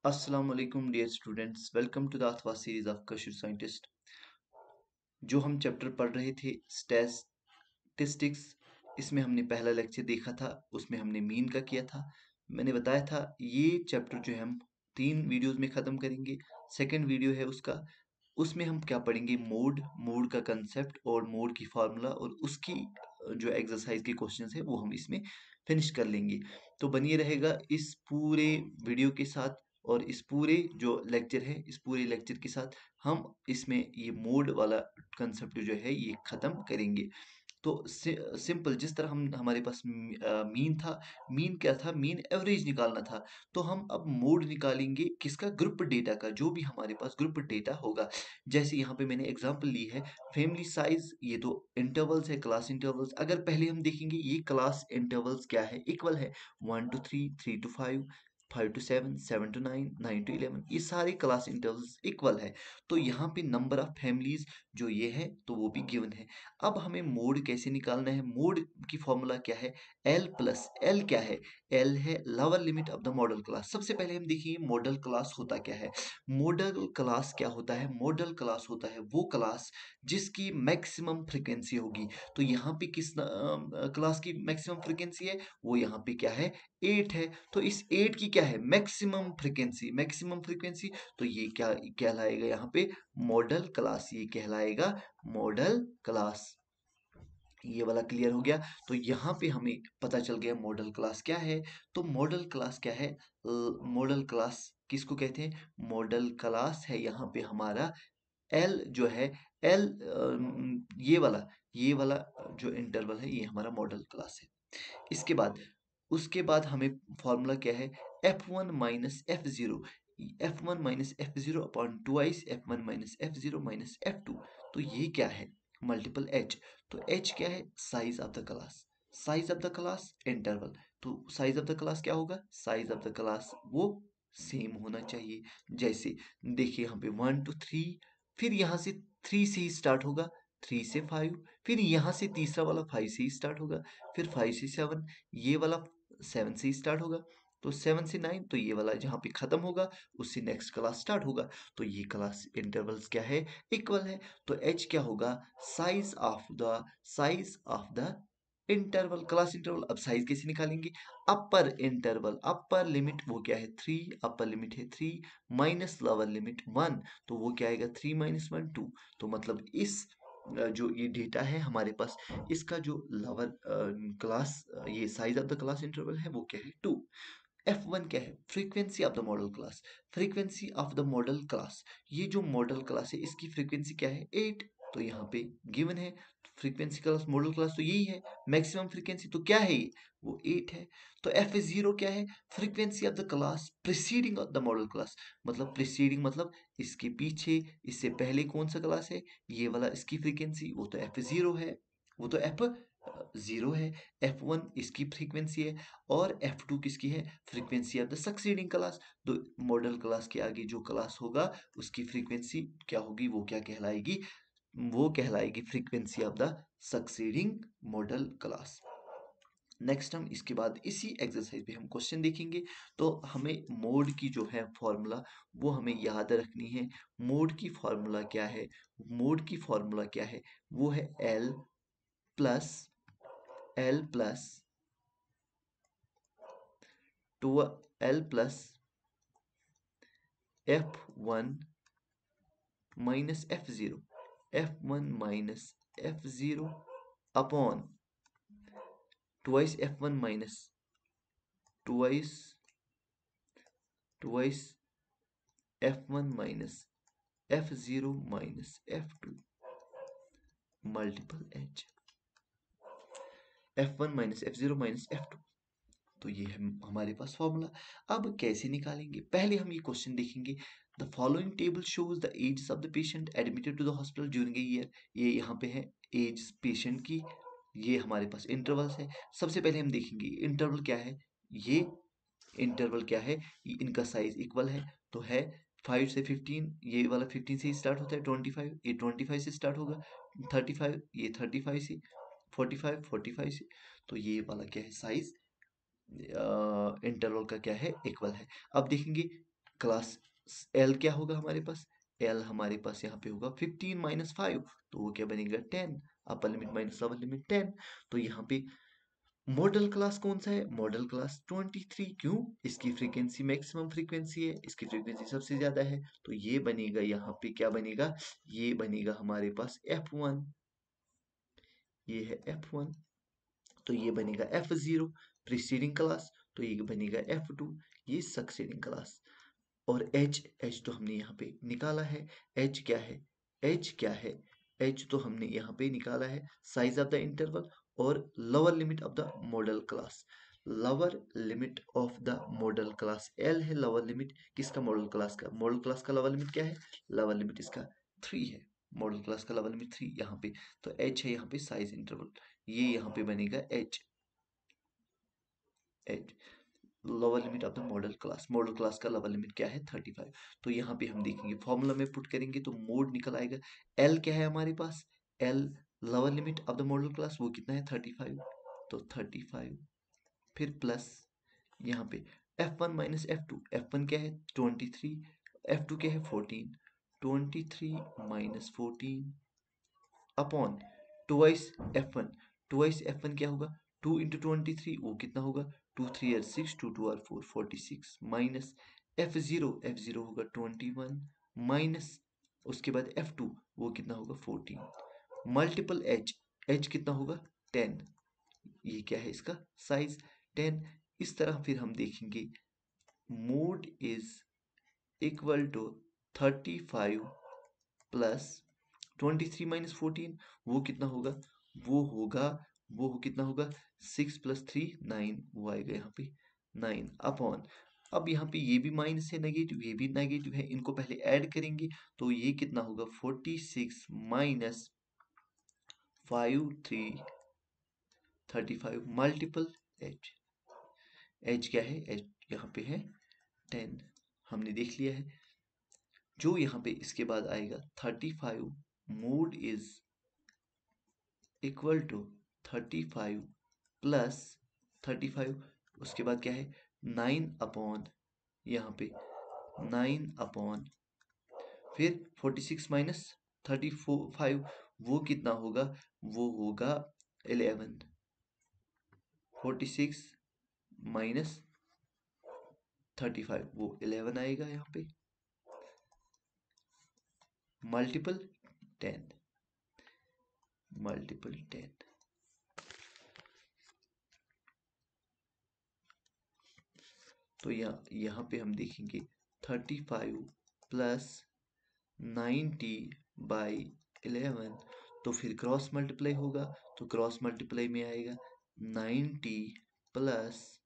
Assalamu alaikum dear students, welcome to the Athwa series of Kashir Scientist। जो हम chapter पढ़ रहे थे स्टैटिस्टिक्स, इसमें हमने पहला लेक्चर देखा था, उसमें हमने मीन का किया था। मैंने बताया था ये चैप्टर जो है हम 3 वीडियोस में ख़त्म करेंगे। सेकंड वीडियो है उसका, उसमें हम क्या पढ़ेंगे, मोड का कंसेप्ट और मोड की फार्मूला और उसकी जो एक्सरसाइज के क्वेश्चंस है वो हम इसमें फिनिश कर लेंगे। तो बनिए रहेगा इस पूरे वीडियो के साथ और इस पूरे जो लेक्चर है, इस पूरे लेक्चर के साथ हम इसमें ये मोड वाला कंसेप्ट जो है ये ख़त्म करेंगे। तो सिंपल, जिस तरह हम हमारे पास मीन था, मीन क्या था, मीन एवरेज निकालना था। तो हम अब मोड निकालेंगे किसका, ग्रुप डेटा का, जो भी हमारे पास ग्रुप डेटा होगा। जैसे यहाँ पे मैंने एग्जांपल ली है फैमिली साइज, ये तो इंटरवल्स है, क्लास इंटरवल्स। अगर पहले हम देखेंगे ये क्लास इंटरवल्स क्या है, इक्वल है 1 to 3, 3 to 5, 5 to 7, 7 to 9, 9 to 11, ये सारे क्लास इंटरवल्स इक्वल है। तो यहाँ पे नंबर ऑफ फैमिलीज जो ये है तो वो भी गिवन है। अब हमें मोड कैसे निकालना है, मोड की फॉर्मूला क्या है, एल प्लस एल क्या है, एल है lower limit of the modal class. सबसे पहले हम देखेंगे मॉडल क्लास होता क्या है। मॉडल क्लास क्या होता है, मॉडल क्लास होता है वो क्लास जिसकी मैक्सिमम फ्रीक्वेंसी होगी। तो यहाँ पे किस क्लास की मैक्सिमम फ्रीक्वेंसी है, वो यहाँ पे क्या है, 8 है। तो इस 8 की क्या है, मैक्सिमम फ्रीक्वेंसी, मैक्सिमम फ्रीक्वेंसी। तो ये क्या कहलाएगा यहाँ पे, मॉडल क्लास, ये कहलाएगा मॉडल क्लास। ये वाला क्लियर हो गया। तो यहाँ पे हमें पता चल गया मॉडल क्लास क्या है। तो मॉडल क्लास क्या है, मॉडल क्लास किसको कहते हैं, मॉडल क्लास है यहाँ पे हमारा एल जो है, एल ये वाला जो इंटरवल है ये हमारा मॉडल क्लास है। इसके बाद, उसके बाद हमें फॉर्मूला क्या है, F one minus F zero, F one minus F zero upon twice F one minus F zero minus F two. तो ये क्या है, मल्टीपल एच। तो एच क्या है, size of the class, size of the class interval. तो size of the class क्या होगा, साइज ऑफ द क्लास वो सेम होना चाहिए। जैसे देखिए यहाँ पे 1 to 3, फिर यहाँ से 3 से ही स्टार्ट होगा, 3 से 5, फिर यहाँ से तीसरा वाला 5 से ही स्टार्ट होगा, फिर 5 से 7, ये वाला 7 से ही स्टार्ट होगा, तो 7 से 9, तो ये वाला जहाँ पे खत्म होगा उससे नेक्स्ट क्लास स्टार्ट होगा। तो ये क्लास इंटरवल्स क्या है, इक्वल है। तो एच क्या होगा, size of the interval, class interval. अब साइज कैसे निकालेंगे, अपर इंटरवल, अपर लिमिट वो क्या है 3, अपर लिमिट है 3 माइनस लोअर लिमिट 1, तो वो क्या आएगा 3 माइनस 1 2। तो मतलब इस जो ये डेटा है हमारे पास, इसका जो लोअर क्लास, ये size of the class interval है वो क्या है 2। F1 क्या है, frequency of the modal class, frequency of the modal class, ये जो मॉडल क्लास है इसकी फ्रीक्वेंसी क्या है 8। तो यहाँ पे गिवन है फ्रीक्वेंसी क्लास, मॉडल क्लास तो यही है, मैक्सिमम फ्रीक्वेंसी तो क्या है ये, वो 8 है। तो एफ जीरो क्या है, frequency of the class preceding of the modal class, मतलब प्रिसीडिंग मतलब इसके पीछे, इससे पहले कौन सा क्लास है, ये वाला, इसकी फ्रीक्वेंसी वो तो एफ जीरो है, वो तो एफ जीरो है। एफ वन इसकी फ्रीक्वेंसी है और एफ टू किसकी है, frequency of the succeeding class. तो मॉडल क्लास के आगे जो क्लास होगा उसकी फ्रीक्वेंसी क्या होगी, वो क्या कहलाएगी, वो कहलाएगी frequency of the succeeding modal class. Next हम इसके बाद इसी एक्सरसाइज पे हम क्वेश्चन देखेंगे। तो हमें मोड की जो है फॉर्मूला वो हमें याद रखनी है। मोड की फॉर्मूला क्या है, मोड की फॉर्मूला क्या है, वो है plus L plus two L plus F one minus F zero, F one minus F zero upon twice F one minus twice twice F one minus F zero minus F two multiple H, F one minus F zero minus F two. तो ये है हमारे पास formula. अब कैसे निकालेंगे, पहले हम ये क्वेश्चन देखेंगे। The following table shows the age of the patient admitted to the hospital during a year. ये यहाँ पे है एज पेशेंट की, ये हमारे पास इंटरवल्स है। सबसे पहले हम देखेंगे इंटरवल क्या है, ये इंटरवल क्या है, इनका साइज इक्वल है। तो है 5 से 15, ये वाला 15 से स्टार्ट होता है, 25 ये 25 से स्टार्ट होगा, 35 ये 35 से, 45 45 से। तो ये वाला क्या है साइज इंटरवल का क्या है, इक्वल है। अब देखेंगे क्लास एल क्या होगा हमारे पास, एल हमारे पास यहाँ पे होगा 15 माइनस 5, तो वो क्या बनेगा 10, अपर लिमिट माइनस लोअर लिमिट 10। तो यहाँ पे मॉडल क्लास कौन सा है, मॉडल क्लास 23, क्यों, इसकी फ्रीक्वेंसी मैक्सिमम फ्रीक्वेंसी है, इसकी फ्रीक्वेंसी सबसे ज्यादा है, तो ये बनेगा यहाँ पे क्या बनेगा, ये बनेगा हमारे पास F1, ये है F1, तो ये बनेगा F0 प्रीसीडिंग क्लास, तो ये बनेगा F2 ये सक्सीडिंग क्लास। और H तो हमने यहाँ पे निकाला है, H क्या है, H क्या है, H तो हमने यहाँ पे निकाला है साइज ऑफ द इंटरवल और lower limit of the modal class. Lower limit of the modal class L है, लोअर लिमिट किसका, मॉडल क्लास का, मॉडल क्लास का लोअर लिमिट क्या है, लोअर लिमिट इसका 3 है, मॉडल क्लास का लोअर लिमिट 3 यहाँ पे, तो H है यहाँ पे साइज इंटरवल, ये यहाँ पे बनेगा H lower limit of the modal class का लोअर लिमिट क्या है 35। तो यहाँ पे हम देखेंगे फॉर्मूला में पुट करेंगे तो मोड निकल आएगा, एल क्या है हमारे पास, L lower limit of the modal class वो कितना है 35, तो 35 फिर प्लस यहाँ पे F1 माइनस F2, F1 क्या है 23, F2 क्या है 14, 23 minus 14 upon twice F1, twice F1 क्या होगा 2 इंटू 23 वो कितना होगा 2 3 are 6 2 2 are 4 46 minus F0, F0 होगा 21 माइनस उसके बाद F2 वो कितना होगा 14 मल्टीपल H कितना होगा 10, ये क्या है इसका साइज 10। इस तरह फिर हम देखेंगे mode is equal to 35 plus 23 minus 14 वो कितना होगा, वो होगा वो कितना होगा 6 प्लस 3 9, वो आएगा यहाँ पे 9 अपॉन, अब यहाँ पे ये भी माइनस है नेगेटिव, ये भी नेगेटिव है, इनको पहले ऐड करेंगे तो ये कितना होगा 46 माइनस 5 3 35 मल्टीपल एच, एच क्या है, एच यहाँ पे है 10, हमने देख लिया है। जो यहाँ पे इसके बाद आएगा 35 mode is equal to 35 plus 35 उसके बाद क्या है 9 अपॉन यहाँ पे 9 अपॉन फिर 46 माइनस 35 वो कितना होगा, वो होगा 11, 46 माइनस 35 वो 11 आएगा यहाँ पे मल्टीपल 10, मल्टीपल 10। तो यहाँ पे हम देखेंगे 35 प्लस 90 बाई 11, तो फिर क्रॉस मल्टीप्लाई होगा, तो क्रॉस मल्टीप्लाई में आएगा 90 plus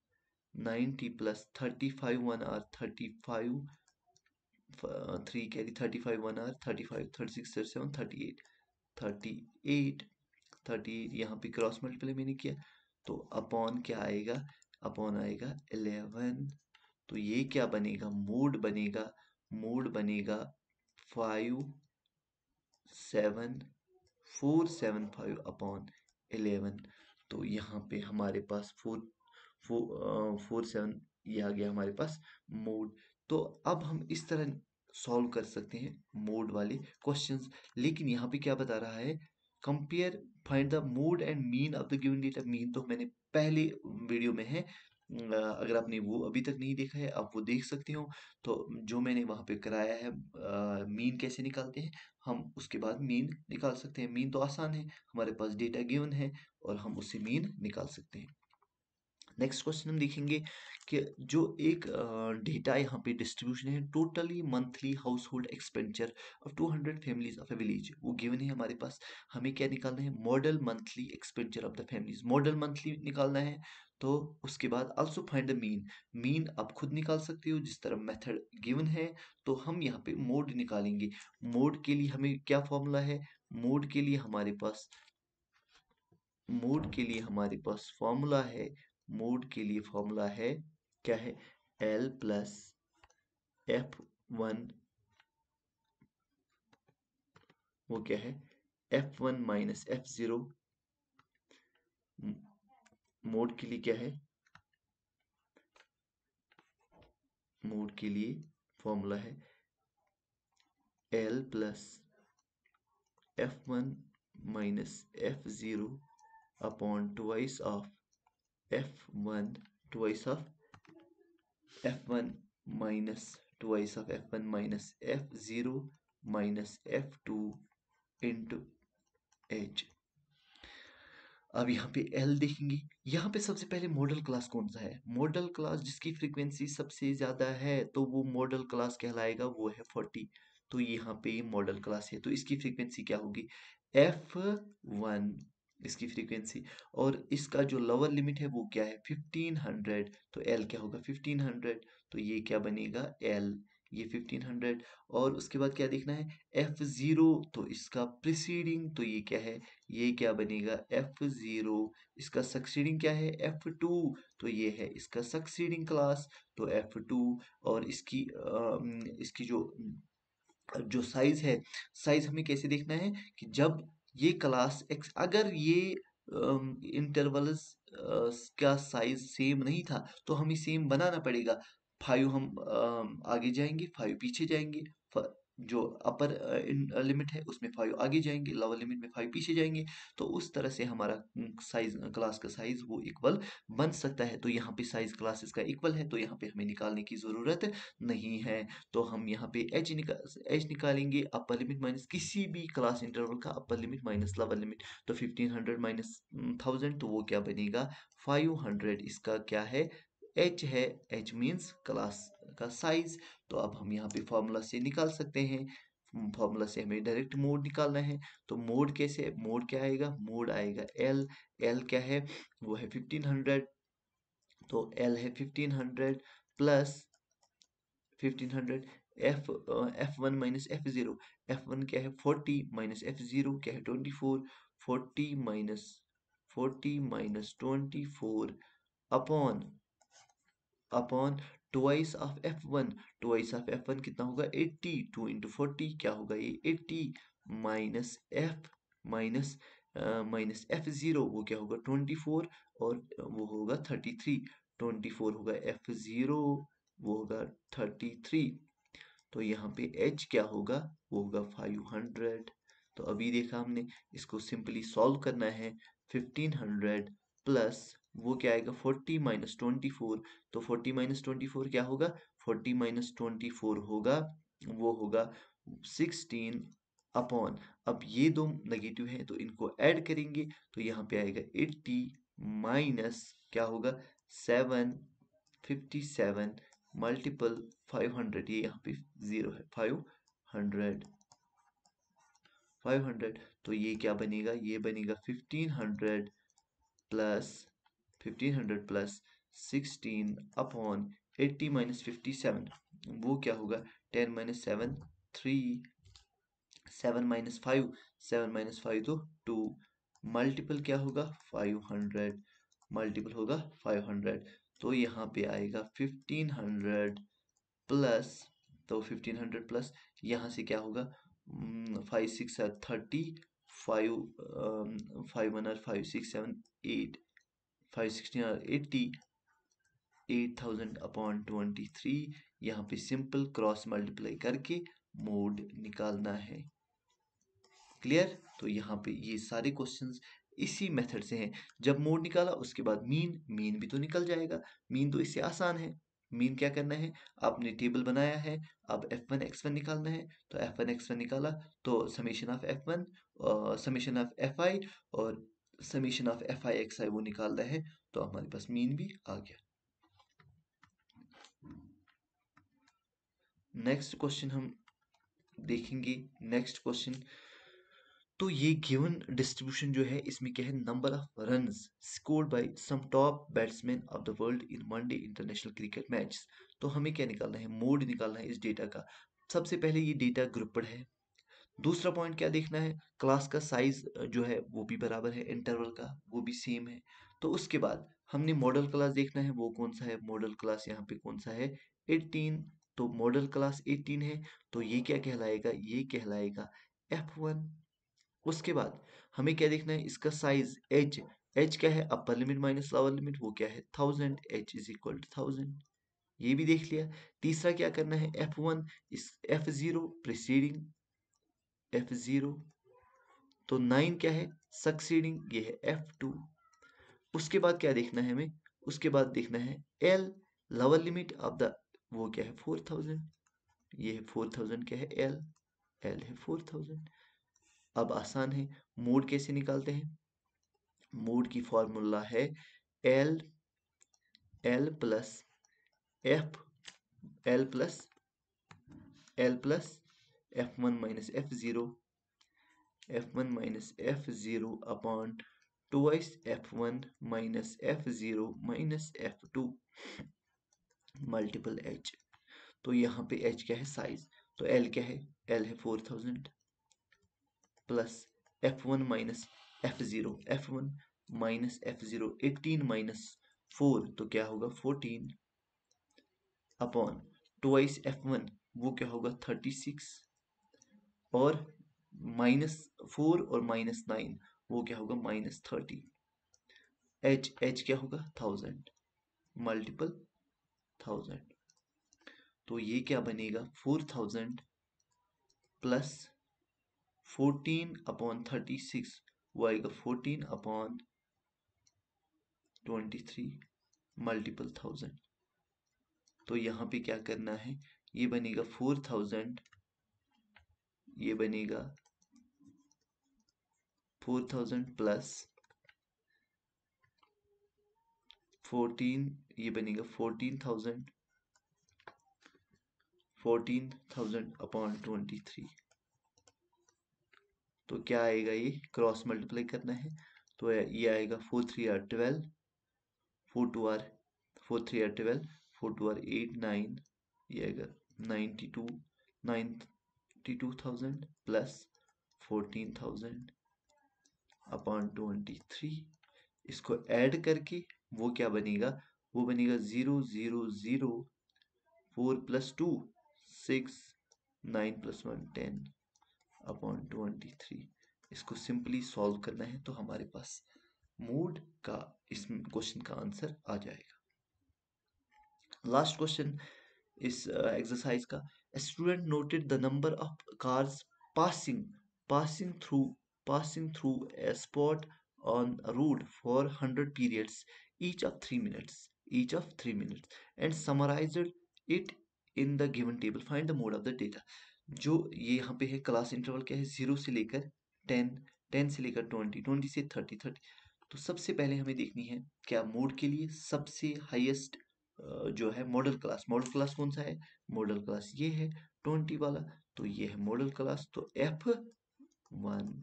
90 plus 35 1 are 35 3 carry 35 1 are 35 36 37 38 38 38 यहाँ पे क्रॉस मल्टीप्लाई मैंने किया, तो अपॉन क्या आएगा, अपॉन आएगा 11, तो ये क्या बनेगा मोड बनेगा, मोड बनेगा 5 7 475 अपॉन 11, तो यहाँ पे हमारे पास 47 ये आ गया हमारे पास मोड। तो अब हम इस तरह सॉल्व कर सकते हैं मोड वाले क्वेश्चंस, लेकिन यहाँ पे क्या बता रहा है compare find the mode and mean of the given data, mean तो मैंने पहले वीडियो में है, अगर आपने वो अभी तक नहीं देखा है आप वो देख सकते हो, तो जो मैंने वहाँ पे कराया है मीन कैसे निकालते हैं हम उसके बाद मीन निकाल सकते हैं, मीन तो आसान है, हमारे पास डेटा गिवन है और हम उससे मीन निकाल सकते हैं। नेक्स्ट क्वेश्चन हम देखेंगे कि जो एक डेटा यहाँ पे डिस्ट्रीब्यूशन है totally monthly house hold expenditure of 200 families of A village, वो गिवन है हमारे पास, हमें क्या निकालना है model monthly expenditure of the families, model monthly निकालना है, तो उसके बाद also find the mean, mean आप खुद निकाल सकते हो जिस तरह मेथड गिवन है, तो हम यहाँ पे मोड निकालेंगे, मोड के लिए हमें क्या फॉर्मूला है, मोड के लिए हमारे पास मोड के लिए हमारे पास फॉर्मूला है, मोड के लिए फॉर्मूला है क्या है L प्लस F1, वो क्या है F1 माइनस F0, मोड के लिए क्या है, मोड के लिए फॉर्मूला है L plus F1 minus F0 upon twice of F1 twice of F1 minus twice of F1 minus F0 minus F2 into H। अब यहाँ पे L देखेंगे। यहाँ पे सबसे पहले मॉडल क्लास कौन सा है? मॉडल क्लास जिसकी फ्रीक्वेंसी सबसे ज्यादा है तो वो मॉडल क्लास कहलाएगा, वो है 40। तो यहाँ पे ये मॉडल क्लास है तो इसकी फ्रीक्वेंसी क्या होगी? F1 इसकी फ्रीक्वेंसी, और इसका जो लोअर लिमिट है वो क्या है? 1500। तो L क्या होगा? 1500। तो ये क्या बनेगा? L, ये 1500। और उसके बाद क्या देखना है? F0, तो इसका प्रीसीडिंग, तो ये क्या है? ये क्या बनेगा? F0। इसका सक्सीडिंग क्या है? F2। तो ये है इसका सक्सीडिंग क्लास, तो F2। और इसकी जो जो साइज है, साइज हमें कैसे देखना है कि जब ये क्लास एक्स, अगर ये इंटरवल्स का साइज सेम नहीं था तो हमें सेम बनाना पड़ेगा। 5 हम आगे जाएंगे, 5 पीछे जाएंगे। जो अपर लिमिट है उसमें 5 आगे जाएंगे, लोअर लिमिट में 5 पीछे जाएंगे। तो उस तरह से हमारा साइज, क्लास का साइज वो इक्वल बन सकता है। तो यहाँ पे साइज क्लासेस का इक्वल है तो यहाँ पे हमें निकालने की जरूरत नहीं है। तो हम यहाँ पे एच निकालेंगे, अपर लिमिट माइनस किसी भी क्लास इंटरवल का अपर लिमिट माइनस लोअर लिमिट। तो 1500 माइनस 1000, तो वो क्या बनेगा? 500। इसका क्या है? एच है। एच मीन्स क्लास का साइज। तो अब हम यहाँ पे फॉर्मूला से निकाल सकते हैं। फॉर्मूला से हमें डायरेक्ट मोड निकालना है। तो मोड कैसे? मोड क्या आएगा? मोड आएगा एल। एल क्या है? वो है 1500। तो एल है 1500 plus 1500। F1 minus F0, F1 क्या है? 40 माइनस F0 क्या है? 24। 40 minus 24 upon upon twice of F1। Twice of F1 कितना होगा? 80। 2 इंटू 40 क्या होगा? ये 80 minus F minus minus F0 वो क्या होगा? 24, और वो होगा 33। 24 होगा F0, वो होगा 33। तो यहाँ पे H क्या होगा? वो होगा 500। तो अभी देखा हमने, इसको सिंपली सॉल्व करना है। 1500 प्लस वो क्या आएगा? 40 माइनस 24। तो 40 माइनस 24 क्या होगा? 40 माइनस 24 होगा, वो होगा 16 अपॉन, अब ये दो नेगेटिव है तो इनको ऐड करेंगे तो यहाँ पे आएगा 80 माइनस क्या होगा? 757 मल्टीपल 500, ये यहाँ पे 0 है। 500 तो ये क्या बनेगा? ये बनेगा 1500 प्लस 16 अपॉन 80 माइनस 57, वो क्या होगा? 10 माइनस 7 3, 7 माइनस 5, 7 माइनस 5 तो 2, मल्टीपल क्या होगा? 500, मल्टीपल होगा 500। तो यहाँ पे आएगा 1500 प्लस, तो 1500 प्लस यहाँ से क्या होगा? 5 6 30, 5 5 1 5 6 7 8, 5 16 80, 8000 अपॉन 23। यहाँ पे सिंपल क्रॉस मल्टीप्लाई करके मोड निकालना है। क्लियर? तो यहाँ पे ये सारे क्वेश्चंस इसी मेथड से हैं। जब मोड निकाला उसके बाद मीन भी तो निकल जाएगा। मीन तो इससे आसान है। मीन क्या करना है? आपने टेबल बनाया है, अब F1 X1 निकालना है। तो F1 X1 निकाला तो summation of F1, summation of Fi और समेशन ऑफ Fi Xi वो निकालना है। तो हमारे पास मीन भी आ गया। नेक्स्ट क्वेश्चन हम देखेंगे। नेक्स्ट क्वेश्चन, तो ये गिवन डिस्ट्रीब्यूशन जो है इसमें क्या है? Number of runs scored by some top batsman of the world in one day international cricket match. तो हमें क्या निकालना है? मोड निकालना है इस डेटा का। सबसे पहले ये डेटा ग्रुपड है। दूसरा पॉइंट क्या देखना है? क्लास का साइज जो है वो भी बराबर है, इंटरवल का वो भी सेम है। तो उसके बाद हमने मॉडल क्लास देखना है, वो कौन सा है? मॉडल क्लास यहाँ पे कौन सा है? 18। तो मॉडल क्लास 18 है, तो ये क्या कहलाएगा? ये कहलाएगा F1। उसके बाद हमें क्या देखना है? इसका साइज एच। एच क्या है? Upper limit minus lower limit, वो क्या है? 1000। H is equal to 1000। ये भी देख लिया। तीसरा क्या करना है, F1 इस F0 प्रीसीडिंग F0, तो 9 क्या है सक्सीडिंग, ये है F2। उसके बाद क्या देखना है हमें, उसके बाद देखना है L lower limit of the, वो क्या है 4000, ये है 4000 क्या है L है 4000। अब आसान है, मोड कैसे निकालते हैं, मोड की फॉर्मूला है L plus F L plus F1 minus F0 upon twice F1 minus F0 minus F2 multiple H। तो यहाँ पे H क्या है साइज, तो L क्या है, L है 4000 plus F1 minus F1 minus F0 18 minus 4 तो क्या होगा 14 अपॉन ट्वाइस F1 वो क्या होगा 36 और -4 और -9 वो क्या होगा -30। H क्या होगा 1000 मल्टीपल 1000, तो ये क्या बनेगा 4000 प्लस 14 अपॉन 36 वो आएगा 14 अपॉन 23 मल्टीपल 1000। तो यहाँ पे क्या करना है, ये बनेगा 4000, ये बनेगा 4000 प्लस 14, ये बनेगा 14,000 अपॉन 23। तो क्या आएगा, ये क्रॉस मल्टीप्लाई करना है, तो ये आएगा 4 3 आर 12, 4 2 आर 4 3 आर 12, 4 2 आर 8 9, ये आएगा 92,000 प्लस 14,000 अपॉन 23। इसको ऐड करके वो क्या बनेगा, वो बनेगा 0 0 0 4 प्लस 2 6 9 प्लस 1 10 अपॉन 23। इसको सिंपली सॉल्व करना है तो हमारे पास मोड का इस क्वेश्चन का आंसर आ जाएगा। लास्ट क्वेश्चन इस एक्सरसाइज का, student noted the number of cars passing through a spot on a road for 100 periods each of 3 minutes and summarized it in the given table. Find the mode of the data. जो ये यहाँ पे है class interval क्या है 0 से लेकर 10, 10 से लेकर 20, 20 से 30, 30। तो सबसे पहले हमें देखनी है क्या मोड के लिए सबसे हाईएस्ट जो है मॉडल क्लास कौन सा है, मॉडल क्लास ये है 20 वाला, तो ये है मॉडल क्लास, तो F1।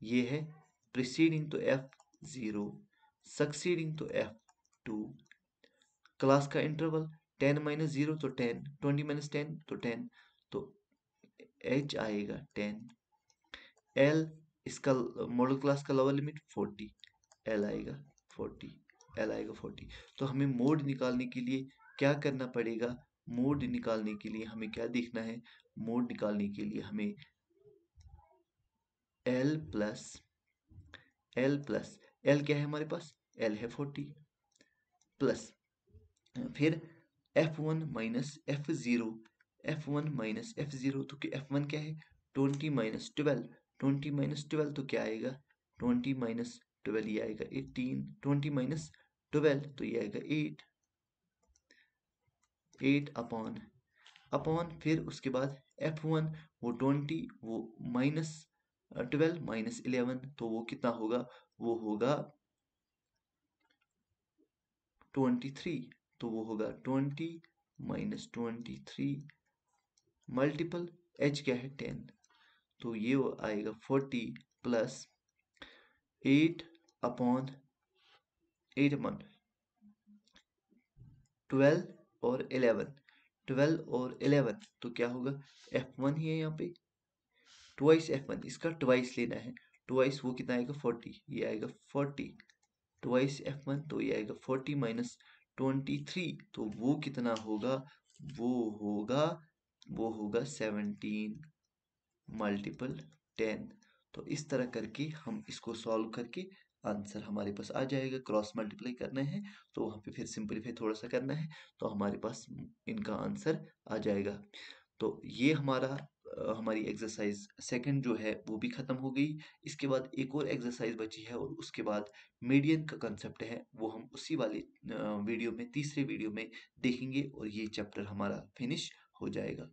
ये है प्रीसीडिंग तो F0, सक्सीडिंग तो F2, क्लास का इंटरवल 10 माइनस 0 तो 10, 20 माइनस 10 तो 10, तो H आएगा 10। L इसका मॉडल क्लास का लोअर लिमिट 40, L आएगा 40। तो हमें मोड निकालने के लिए क्या करना पड़ेगा, मोड निकालने के लिए हमें क्या देखना है, मोड निकालने के लिए हमें L क्या है हमारे पास, L है 40 प्लस फिर F1 माइनस F0, तो F1 क्या है 20 माइनस 12, 20 माइनस 12 तो क्या आएगा 20 माइनस 12 ये आएगा 18, 20 माइनस 12 तो ये आएगा 8 अपॉन फिर उसके बाद F1 वो 20 वो माइनस 12 माइनस 11 तो वो कितना होगा, वो होगा 23, तो वो होगा 20 माइनस 23 मल्टीपल H क्या है 10, तो ये आएगा 40 प्लस 8 अपॉन 12 और 11 तो क्या होगा F1 ही है यहाँ पे ट्वाइस F1, इसका ट्वाइस लेना है, ट्वाइस वो कितना आएगा 40, ये आएगा 40 ट्वाइस F1 तो ये आएगा 40 माइनस 23 तो वो कितना होगा, वो होगा 17 मल्टीपल 10। तो इस तरह करके हम इसको सॉल्व करके आंसर हमारे पास आ जाएगा। क्रॉस मल्टीप्लाई करना है तो वहाँ पे फिर सिंपलीफाई थोड़ा सा करना है तो हमारे पास इनका आंसर आ जाएगा। तो ये हमारी एक्सरसाइज सेकंड जो है वो भी खत्म हो गई। इसके बाद एक और एक्सरसाइज बची है और उसके बाद मीडियन का कंसेप्ट है वो हम उसी वाले वीडियो में, तीसरे वीडियो में देखेंगे और ये चैप्टर हमारा फिनिश हो जाएगा।